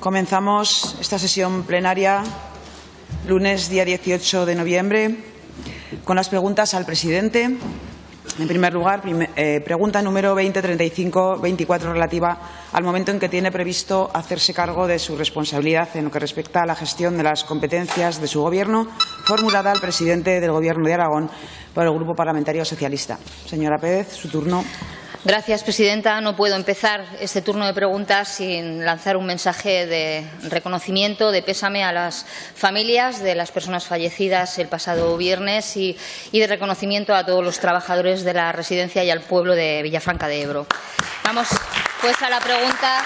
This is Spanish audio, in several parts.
Comenzamos esta sesión plenaria, lunes, día 18 de noviembre, con las preguntas al presidente. En primer lugar, pregunta número 2035-24 relativa al momento en que tiene previsto hacerse cargo de su responsabilidad en lo que respecta a la gestión de las competencias de su Gobierno, formulada al presidente del Gobierno de Aragón por el Grupo Parlamentario Socialista. Señora Pérez, su turno. Gracias, presidenta. No puedo empezar este turno de preguntas sin lanzar un mensaje de reconocimiento, de pésame a las familias de las personas fallecidas el pasado viernes y de reconocimiento a todos los trabajadores de la residencia y al pueblo de Villafranca de Ebro. Vamos pues a la pregunta.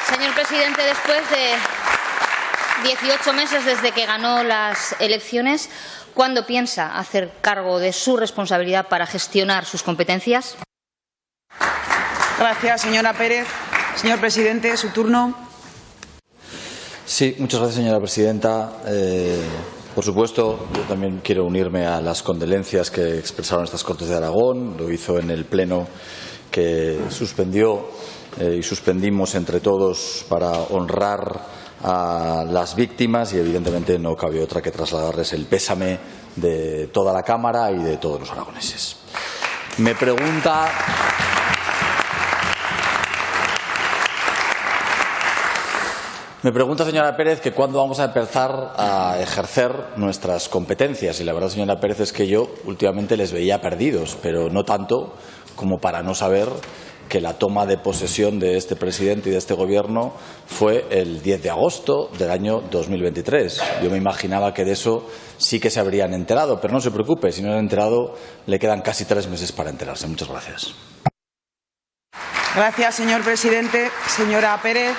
Señor presidente, después de 18 meses desde que ganó las elecciones, ¿cuándo piensa hacer cargo de su responsabilidad para gestionar sus competencias? Gracias, señora Pérez. Señor presidente, su turno. Sí, muchas gracias, señora presidenta. Por supuesto, yo también quiero unirme a las condolencias que expresaron estas Cortes de Aragón. Lo hizo en el pleno que suspendió y suspendimos entre todos para honrar a las víctimas y, evidentemente, no cabe otra que trasladarles el pésame de toda la Cámara y de todos los aragoneses. Me pregunta, señora Pérez, que cuándo vamos a empezar a ejercer nuestras competencias. Y la verdad, señora Pérez, es que yo últimamente les veía perdidos, pero no tanto como para no saber que la toma de posesión de este presidente y de este Gobierno fue el 10 de agosto del año 2023. Yo me imaginaba que de eso sí que se habrían enterado, pero no se preocupe, si no se han enterado, le quedan casi 3 meses para enterarse. Muchas gracias. Gracias, señor presidente. Señora Pérez.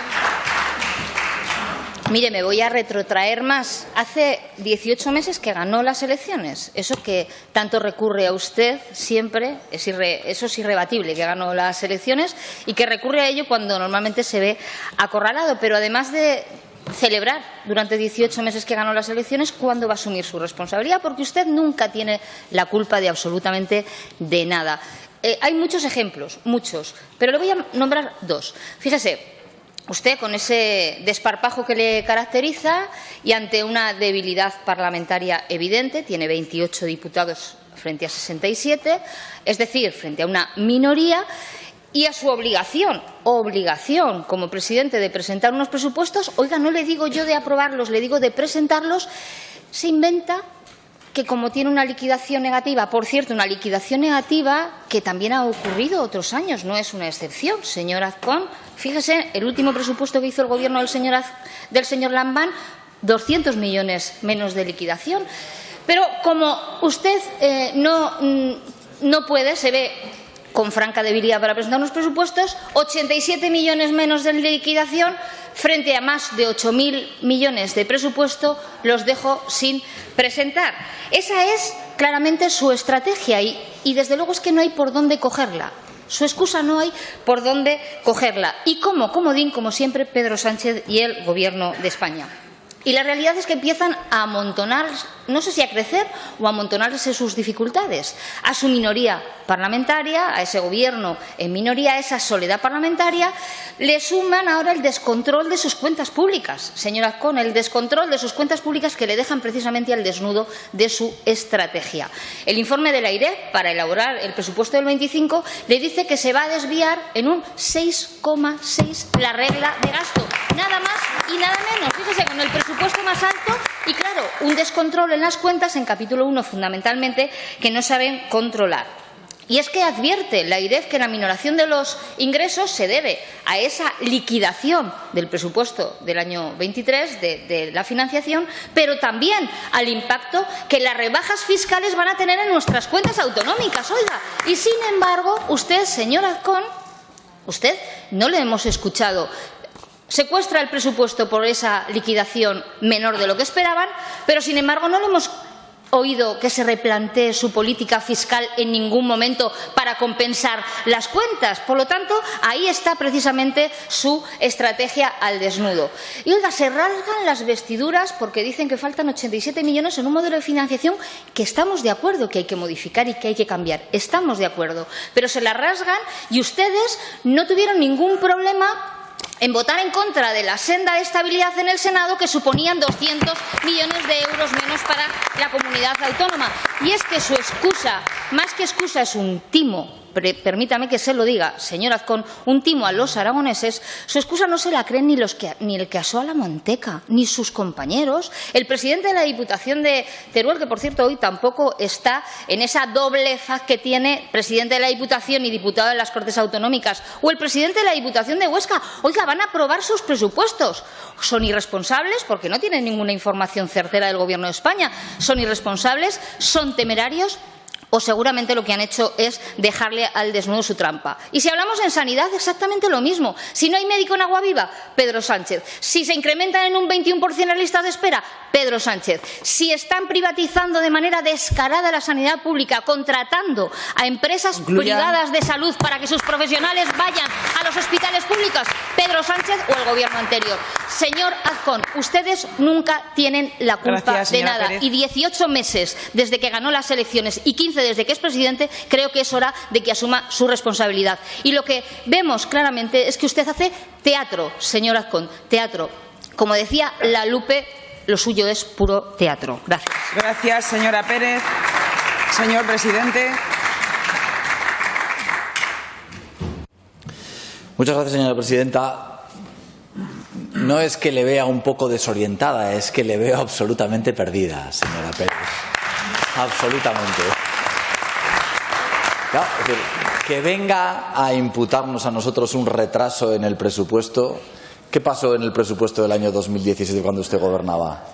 Mire, me voy a retrotraer más. Hace 18 meses que ganó las elecciones. Eso que tanto recurre a usted siempre, eso es irrebatible, que ganó las elecciones y que recurre a ello cuando normalmente se ve acorralado. Pero además de celebrar durante 18 meses que ganó las elecciones, ¿cuándo va a asumir su responsabilidad? Porque usted nunca tiene la culpa de absolutamente de nada. Hay muchos ejemplos, muchos, pero le voy a nombrar 2. Fíjese. Usted, con ese desparpajo que le caracteriza y ante una debilidad parlamentaria evidente, tiene 28 diputados frente a 67, es decir, frente a una minoría, y a su obligación como presidente de presentar unos presupuestos, oiga, no le digo yo de aprobarlos, le digo de presentarlos, se inventa que como tiene una liquidación negativa, por cierto, una liquidación negativa que también ha ocurrido otros años, no es una excepción, señor Azcón. Fíjese, el último presupuesto que hizo el Gobierno del señor Lambán, 200 millones menos de liquidación. Pero como usted no puede, se ve con franca debilidad para presentar unos presupuestos, 87 millones menos de liquidación frente a más de 8.000 millones de presupuesto, los dejo sin presentar. Esa es claramente su estrategia y desde luego es que no hay por dónde cogerla. Su excusa no hay por dónde cogerla. Y como comodín, como siempre, Pedro Sánchez y el Gobierno de España. Y la realidad es que empiezan a amontonar, no sé si a crecer o a amontonarse sus dificultades. A su minoría parlamentaria, a ese Gobierno en minoría, a esa soledad parlamentaria, le suman ahora el descontrol de sus cuentas públicas. Señor Azcón, el descontrol de sus cuentas públicas que le dejan precisamente al desnudo de su estrategia. El informe de la AIREF, para elaborar el presupuesto del 25, le dice que se va a desviar en un 6,6 la regla de gasto. Nada más y nada menos. Fíjese, con el presupuesto más alto y, claro, un descontrol en las cuentas, en capítulo 1 fundamentalmente, que no saben controlar. Y es que advierte la AIREF que la minoración de los ingresos se debe a esa liquidación del presupuesto del año 23, de la financiación, pero también al impacto que las rebajas fiscales van a tener en nuestras cuentas autonómicas. Oiga, y sin embargo, usted, señor Azcón, usted no le hemos escuchado. Secuestra el presupuesto por esa liquidación menor de lo que esperaban, pero sin embargo no le hemos oído que se replantee su política fiscal en ningún momento para compensar las cuentas. Por lo tanto, ahí está precisamente su estrategia al desnudo. Y oiga, se rasgan las vestiduras porque dicen que faltan 87 millones en un modelo de financiación que estamos de acuerdo que hay que modificar y que hay que cambiar. Estamos de acuerdo. Pero se la rasgan y ustedes no tuvieron ningún problema en votar en contra de la senda de estabilidad en el Senado, que suponían 200 millones de euros menos para la comunidad autónoma. Y es que su excusa, más que excusa, es un timo. Permítame que se lo diga, señor Azcón, un timo a los aragoneses. Su excusa no se la creen ni el que asó a la manteca, ni sus compañeros. El presidente de la Diputación de Teruel, que por cierto hoy tampoco está en esa doble faz que tiene presidente de la Diputación y diputado de las Cortes Autonómicas, o el presidente de la Diputación de Huesca. Oiga, van a aprobar sus presupuestos. Son irresponsables porque no tienen ninguna información certera del Gobierno de España. Son irresponsables, son temerarios, o seguramente lo que han hecho es dejarle al desnudo su trampa. Y si hablamos en sanidad, exactamente lo mismo. Si no hay médico en Agua Viva, Pedro Sánchez. Si se incrementan en un 21% las listas de espera, Pedro Sánchez. Si están privatizando de manera descarada la sanidad pública, contratando a empresas privadas de salud para que sus profesionales vayan a los hospitales públicos, Pedro Sánchez o el Gobierno anterior. Señor Azcón, ustedes nunca tienen la culpa de nada. Pérez. Y 18 meses desde que ganó las elecciones y 15 desde que es presidente, creo que es hora de que asuma su responsabilidad. Y lo que vemos claramente es que usted hace teatro, señor Azcón, teatro. Como decía la Lupe, lo suyo es puro teatro. Gracias. Gracias, señora Pérez. Señor presidente. Muchas gracias, señora presidenta. No es que le vea un poco desorientada, es que le veo absolutamente perdida, señora Pérez. Absolutamente. Claro, es decir, que venga a imputarnos a nosotros un retraso en el presupuesto. ¿Qué pasó en el presupuesto del año 2017 cuando usted gobernaba?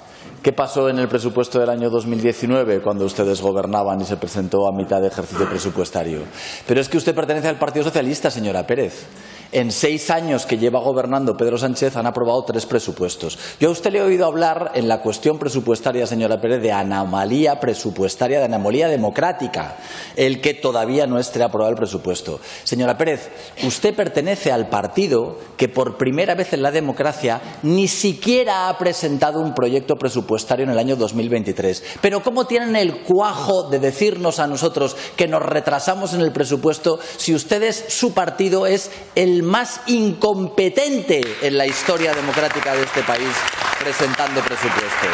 ¿Qué pasó en el presupuesto del año 2019 cuando ustedes gobernaban y se presentó a mitad de ejercicio presupuestario? Pero es que usted pertenece al Partido Socialista, señora Pérez. En 6 años que lleva gobernando Pedro Sánchez han aprobado 3 presupuestos. Yo a usted le he oído hablar en la cuestión presupuestaria, señora Pérez, de anomalía presupuestaria, de anomalía democrática, el que todavía no esté aprobado el presupuesto. Señora Pérez, usted pertenece al partido que por primera vez en la democracia ni siquiera ha presentado un proyecto presupuestario en el año 2023. Pero ¿cómo tienen el cuajo de decirnos a nosotros que nos retrasamos en el presupuesto si ustedes, su partido, es el más incompetente en la historia democrática de este país presentando presupuestos?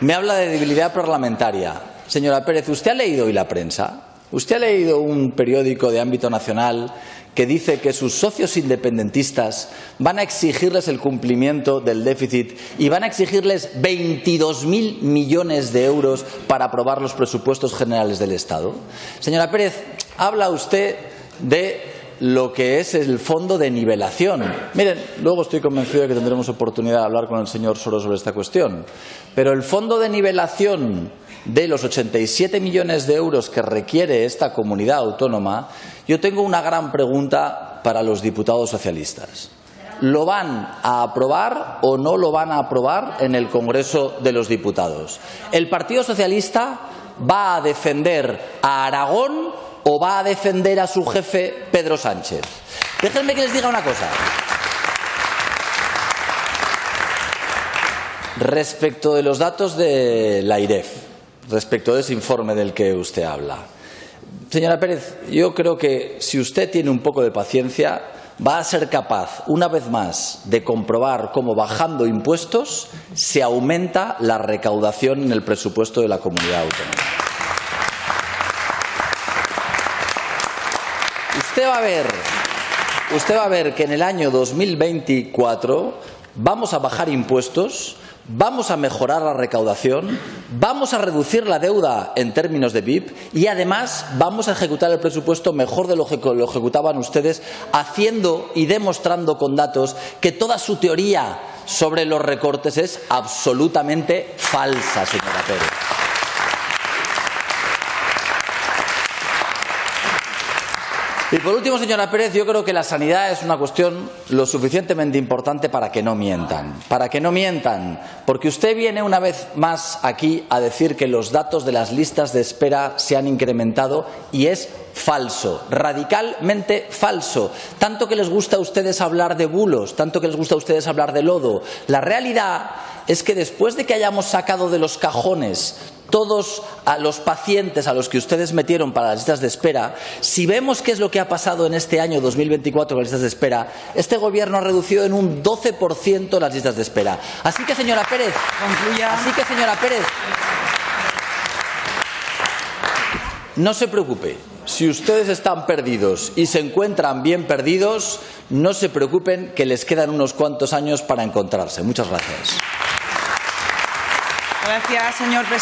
Me habla de debilidad parlamentaria. Señora Pérez, ¿usted ha leído hoy la prensa? ¿Usted ha leído un periódico de ámbito nacional que dice que sus socios independentistas van a exigirles el cumplimiento del déficit y van a exigirles 22.000 millones de euros para aprobar los presupuestos generales del Estado? Señora Pérez, habla usted de lo que es el fondo de nivelación. Miren, luego estoy convencido de que tendremos oportunidad de hablar con el señor Soros sobre esta cuestión. Pero el fondo de nivelación de los 87 millones de euros que requiere esta comunidad autónoma, yo tengo una gran pregunta para los diputados socialistas. ¿Lo van a aprobar o no lo van a aprobar en el Congreso de los Diputados? ¿El Partido Socialista va a defender a Aragón o va a defender a su jefe Pedro Sánchez? Déjenme que les diga una cosa. Respecto de los datos de la AIREF, respecto de ese informe del que usted habla, señora Pérez, yo creo que si usted tiene un poco de paciencia va a ser capaz, una vez más, de comprobar cómo bajando impuestos se aumenta la recaudación en el presupuesto de la comunidad autónoma. Usted va a ver que en el año 2024 vamos a bajar impuestos, vamos a mejorar la recaudación, vamos a reducir la deuda en términos de PIB y además vamos a ejecutar el presupuesto mejor de lo que lo ejecutaban ustedes, haciendo y demostrando con datos que toda su teoría sobre los recortes es absolutamente falsa, señora Pérez. Y por último, señora Pérez, yo creo que la sanidad es una cuestión lo suficientemente importante para que no mientan. Para que no mientan, porque usted viene una vez más aquí a decir que los datos de las listas de espera se han incrementado y es falso, radicalmente falso. Tanto que les gusta a ustedes hablar de bulos, tanto que les gusta a ustedes hablar de lodo. La realidad es que después de que hayamos sacado de los cajones todos a los pacientes a los que ustedes metieron para las listas de espera, si vemos qué es lo que ha pasado en este año 2024 con las listas de espera, este Gobierno ha reducido en un 12% las listas de espera. Así que, señora Pérez, no se preocupe. Si ustedes están perdidos y se encuentran bien perdidos, no se preocupen, que les quedan unos cuantos años para encontrarse. Muchas gracias. Gracias, señor presidente.